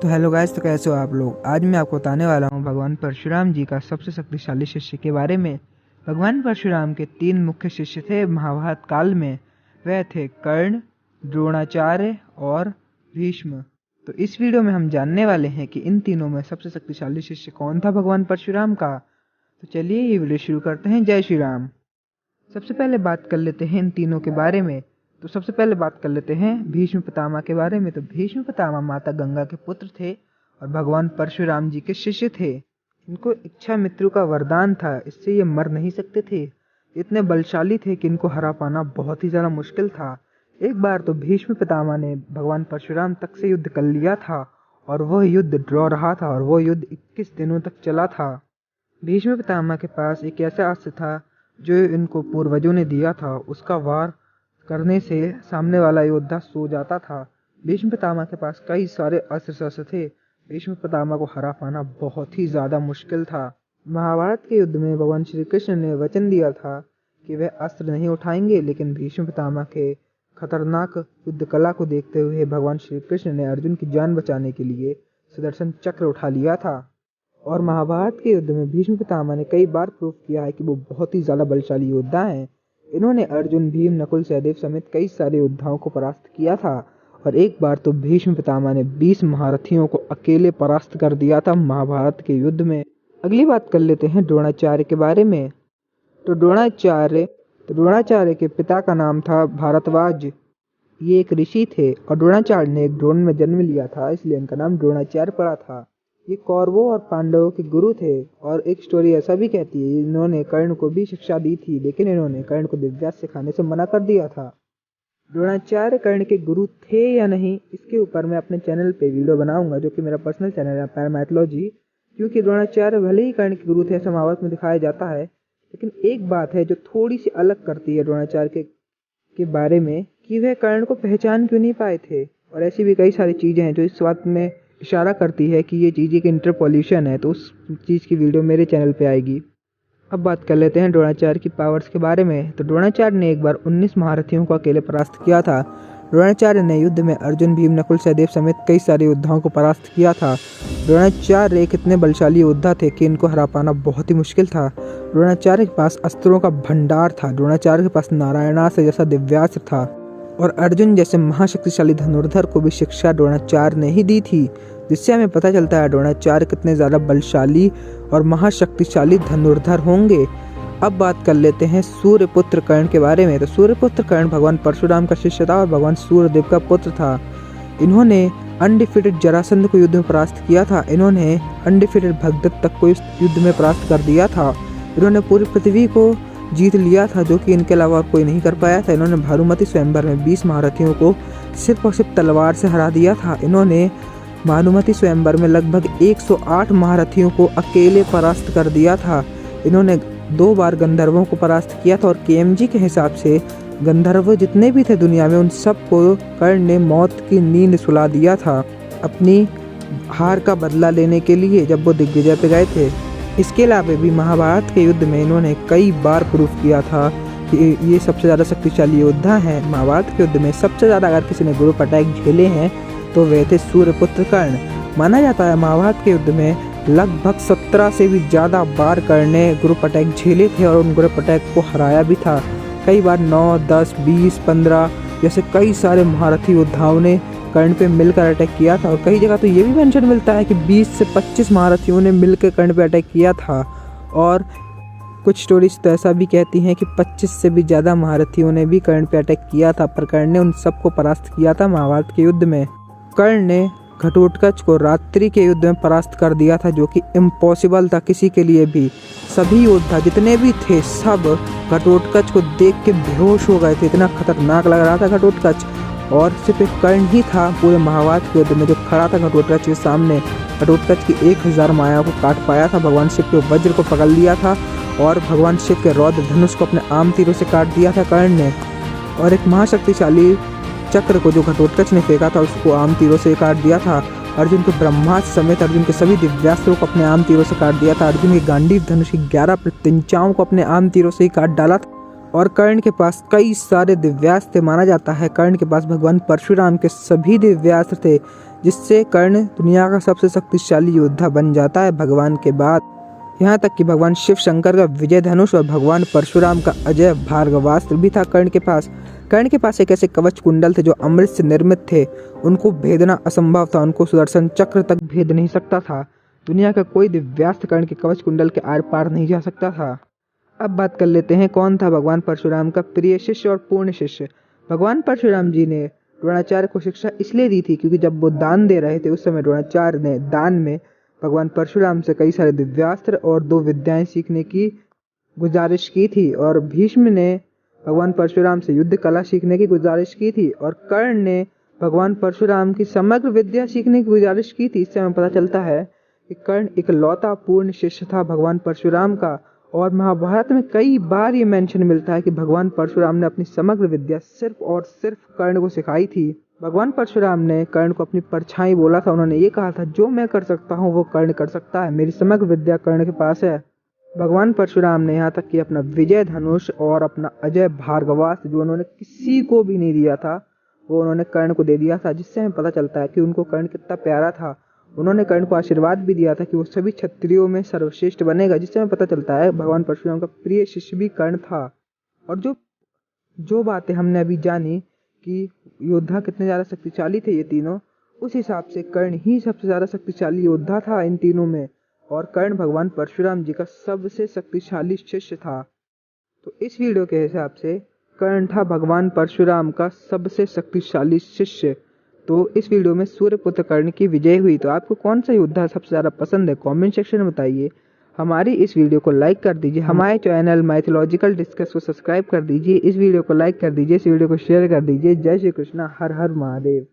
तो hello guys, तो कैसे हो आप लोग। आज मैं आपको बताने वाला हूँ भगवान परशुराम जी का सबसे शक्तिशाली शिष्य के बारे में। भगवान परशुराम के 3 मुख्य शिष्य थे महाभारत काल में। वह थे कर्ण, द्रोणाचार्य और भीष्म। तो इस वीडियो में हम जानने वाले हैं कि इन तीनों में सबसे शक्तिशाली शिष्य कौन था भगवान परशुराम का। तो चलिए ये वीडियो शुरू करते हैं। जय श्री राम। सबसे पहले बात कर लेते हैं इन तीनों के बारे में। तो सबसे पहले बात कर लेते हैं भीष्म पितामह के बारे में। तो भीष्म पितामह माता गंगा के पुत्र थे और भगवान परशुराम जी के शिष्य थे। इनको इच्छा मृत्यु का वरदान था, इससे ये मर नहीं सकते थे। इतने बलशाली थे कि इनको हरा पाना बहुत ही ज़्यादा मुश्किल था। एक बार तो भीष्म पितामह ने भगवान परशुराम तक से युद्ध कर लिया था और वह युद्ध ड्रॉ रहा था और वह युद्ध 21 दिनों तक चला था। भीष्म पितामह के पास एक ऐसा अस्त्र था जो इनको पूर्वजों ने दिया था। उसका वार करने से सामने वाला योद्धा सो जाता था। भीष्म पितामह के पास कई सारे अस्त्र शस्त्र थे। भीष्म पितामह को हरा पाना बहुत ही ज़्यादा मुश्किल था। महाभारत के युद्ध में भगवान श्री कृष्ण ने वचन दिया था कि वह अस्त्र नहीं उठाएंगे, लेकिन भीष्म पितामह के खतरनाक युद्ध कला को देखते हुए भगवान श्री कृष्ण ने अर्जुन की जान बचाने के लिए सुदर्शन चक्र उठा लिया था। और महाभारत के युद्ध में भीष्म पितामह ने कई बार प्रूव किया है कि वो बहुत ही ज़्यादा बलशाली योद्धा हैं। इन्होंने अर्जुन, भीम, नकुल, सहदेव समेत कई सारे योद्धाओं को परास्त किया था। और एक बार तो भीष्म पितामह ने 20 महारथियों को अकेले परास्त कर दिया था महाभारत के युद्ध में। अगली बात कर लेते हैं द्रोणाचार्य के बारे में। तो द्रोणाचार्य के पिता का नाम था भारद्वाज। ये एक ऋषि थे और द्रोणाचार्य ने एक ड्रोन में जन्म लिया था, इसलिए इनका नाम द्रोणाचार्य पड़ा था। ये कौरवों और पांडवों के गुरु थे। और एक स्टोरी ऐसा भी कहती है इन्होंने कर्ण को भी शिक्षा दी थी, लेकिन इन्होंने कर्ण को दिव्यास्त्र सिखाने से मना कर दिया था। द्रोणाचार्य कर्ण के गुरु थे या नहीं, इसके ऊपर मैं अपने चैनल पे वीडियो बनाऊंगा, जो कि मेरा पर्सनल चैनल है पैरामाइथोलॉजी। क्योंकि द्रोणाचार्य भले ही कर्ण के गुरु थे ऐसा महाभारत में दिखाया जाता है, लेकिन एक बात है जो थोड़ी सी अलग करती है द्रोणाचार्य के बारे में कि वह कर्ण को पहचान क्यों नहीं पाए थे। और ऐसी भी कई सारी चीज़ें हैं जो इस बात में इशारा करती है कि ये चीज़ एक इंटरपोल्यूशन है। तो उस चीज़ की वीडियो मेरे चैनल पे आएगी। अब बात कर लेते हैं द्रोणाचार्य की पावर्स के बारे में। तो द्रोणाचार्य ने एक बार 19 महारथियों को अकेले परास्त किया था। द्रोणाचार्य ने युद्ध में अर्जुन, भीम, नकुल, सहदेव समेत कई सारे योद्धाओं को परास्त किया था। द्रोणाचार्य एक इतने बलशाली योद्धा थे कि इनको हरा पाना बहुत ही मुश्किल था। द्रोणाचार्य के पास अस्त्रों का भंडार था। द्रोणाचार्य के पास नारायणास्त्र जैसा दिव्यास्त्र था और अर्जुन जैसे महाशक्तिशाली धनुर्धर को भी शिक्षा द्रोणाचार्य ने ही दी थी, जिससे हमें पता चलता है द्रोणाचार्य कितने ज़्यादा बलशाली और महाशक्तिशाली धनुर्धर होंगे। अब बात कर लेते हैं सूर्यपुत्र कर्ण के बारे में। तो सूर्यपुत्र कर्ण भगवान परशुराम का शिष्य था और भगवान सूर्यदेव का पुत्र था। इन्होंने अनडिफिटेड जरासंध को युद्ध में परास्त किया था। इन्होंने अनडिफिटेड भगदत्त तक को इस युद्ध में परास्त कर दिया था। इन्होंने पूरी पृथ्वी को जीत लिया था, जो कि इनके अलावा कोई नहीं कर पाया था। इन्होंने भानुमति स्वयंवर में 20 महारथियों को सिर्फ और सिर्फ तलवार से हरा दिया था। इन्होंने भानुमति स्वयंवर में लगभग 108 महारथियों को अकेले परास्त कर दिया था। इन्होंने 2 बार गंधर्वों को परास्त किया था और केएमजी के हिसाब से गंधर्व जितने भी थे दुनिया में उन सबको कर्ण ने मौत की नींद सुला दिया था अपनी हार का बदला लेने के लिए जब वो दिग्विजय पे गए थे। इसके अलावा भी महाभारत के युद्ध में इन्होंने कई बार प्रूफ किया था कि ये सबसे ज़्यादा शक्तिशाली योद्धा हैं। महाभारत के युद्ध में सबसे ज़्यादा अगर किसी ने ग्रुप अटैक झेले हैं तो वे थे सूर्यपुत्र कर्ण। माना जाता है महाभारत के युद्ध में लगभग 17 से भी ज़्यादा बार कर्ण ने ग्रुप अटैक झेले थे और उन ग्रुप अटैक को हराया भी था। कई बार 9, 10, 20, 15 जैसे कई सारे महारथी योद्धाओं ने कर्ण पे मिलकर अटैक किया था। और कई जगह तो ये भी मेंशन मिलता है कि 20 से 25 महारथियों ने मिलकर कर्ण पे अटैक किया था। और कुछ स्टोरीज तो ऐसा भी कहती हैं कि 25 से भी ज़्यादा महारथियों ने भी कर्ण पे अटैक किया था, पर कर्ण ने उन सबको परास्त किया था महाभारत के युद्ध में। कर्ण ने घटोत्कच को रात्रि के युद्ध में परास्त कर दिया था, जो कि इम्पॉसिबल था किसी के लिए भी। सभी योद्धा जितने भी थे सब घटोत्कच को देख के बेहोश हो गए थे, इतना खतरनाक लग रहा था घटोत्कच। और सिर्फ एक कर्ण ही था पूरे महाभारत के युद्ध में जो खड़ा था घटोत्कच के सामने। घटोत्कच की 1000 माया को काट पाया था। भगवान शिव के वज्र को पकड़ लिया था और भगवान शिव के रौद्र धनुष को अपने आम तीरों से काट दिया था कर्ण ने। और एक महाशक्तिशाली चक्र को जो घटोत्कच ने फेंका था उसको आम तीरों से काट दिया था। अर्जुन के ब्रह्मास्त्र समेत अर्जुन के सभी दिव्यास्त्रों को अपने आम तीरों से काट दिया था। अर्जुन के गांडीव धनुष की 11 प्रत्यंचाओं को अपने आम तीरों से ही काट डाला था। और कर्ण के पास कई सारे दिव्यास्त्र थे। माना जाता है कर्ण के पास भगवान परशुराम के सभी दिव्यास्त्र थे, जिससे कर्ण दुनिया का सबसे शक्तिशाली योद्धा बन जाता है भगवान के बाद। यहाँ तक कि भगवान शिव शंकर का विजय धनुष और भगवान परशुराम का अजय भार्गवास्त्र भी था कर्ण के पास। कर्ण के पास एक ऐसे कवच कुंडल थे जो अमृत से निर्मित थे। उनको भेदना असंभव था, उनको सुदर्शन चक्र तक भेद नहीं सकता था। दुनिया का कोई दिव्यास्त्र कर्ण के कवच कुंडल के आर पार नहीं जा सकता था। अब बात कर लेते हैं कौन था भगवान परशुराम का प्रिय शिष्य और पूर्ण शिष्य। भगवान परशुराम जी ने द्रोणाचार्य को शिक्षा इसलिए दी थी क्योंकि जब वो दान दे रहे थे उस समय द्रोणाचार्य ने दान में भगवान परशुराम से कई सारे दिव्यास्त्र और 2 विद्याएं सीखने की गुजारिश की थी, और भीष्म ने भगवान परशुराम से युद्ध कला सीखने की गुजारिश की थी, और कर्ण ने भगवान परशुराम की समग्र विद्या सीखने की गुजारिश की थी। इससे हमें पता चलता है कि कर्ण इकलौता पूर्ण शिष्य था भगवान परशुराम का। और महाभारत में कई बार ये मेंशन मिलता है कि भगवान परशुराम ने अपनी समग्र विद्या सिर्फ और सिर्फ कर्ण को सिखाई थी। भगवान परशुराम ने कर्ण को अपनी परछाई बोला था। उन्होंने ये कहा था, जो मैं कर सकता हूँ वो कर्ण कर सकता है, मेरी समग्र विद्या कर्ण के पास है। भगवान परशुराम ने यहाँ तक कि अपना विजय धनुष और अपना अजय भार्गवास्त्र जो उन्होंने किसी को भी नहीं दिया था वो उन्होंने कर्ण को दे दिया था, जिससे हमें पता चलता है कि उनको कर्ण कितना प्यारा था। उन्होंने कर्ण को आशीर्वाद भी दिया था कि वो सभी क्षत्रियों में सर्वश्रेष्ठ बनेगा, जिससे हमें पता चलता है भगवान परशुराम का प्रिय शिष्य भी कर्ण था। और जो बातें हमने अभी जानी कि योद्धा कितने ज़्यादा शक्तिशाली थे ये तीनों, उस हिसाब से कर्ण ही सबसे ज़्यादा शक्तिशाली योद्धा था इन तीनों में, और कर्ण भगवान परशुराम जी का सबसे शक्तिशाली शिष्य था। तो इस वीडियो के हिसाब से कर्ण था भगवान परशुराम का सबसे शक्तिशाली शिष्य। तो इस वीडियो में सूर्यपुत्र कर्ण की विजय हुई। तो आपको कौन सा योद्धा सबसे ज़्यादा पसंद है, कमेंट सेक्शन में बताइए। हमारी इस वीडियो को लाइक कर दीजिए, हमारे चैनल माइथोलॉजिकल डिस्कस को सब्सक्राइब कर दीजिए, इस वीडियो को लाइक कर दीजिए, इस वीडियो को शेयर कर दीजिए। जय श्री कृष्णा, हर हर महादेव।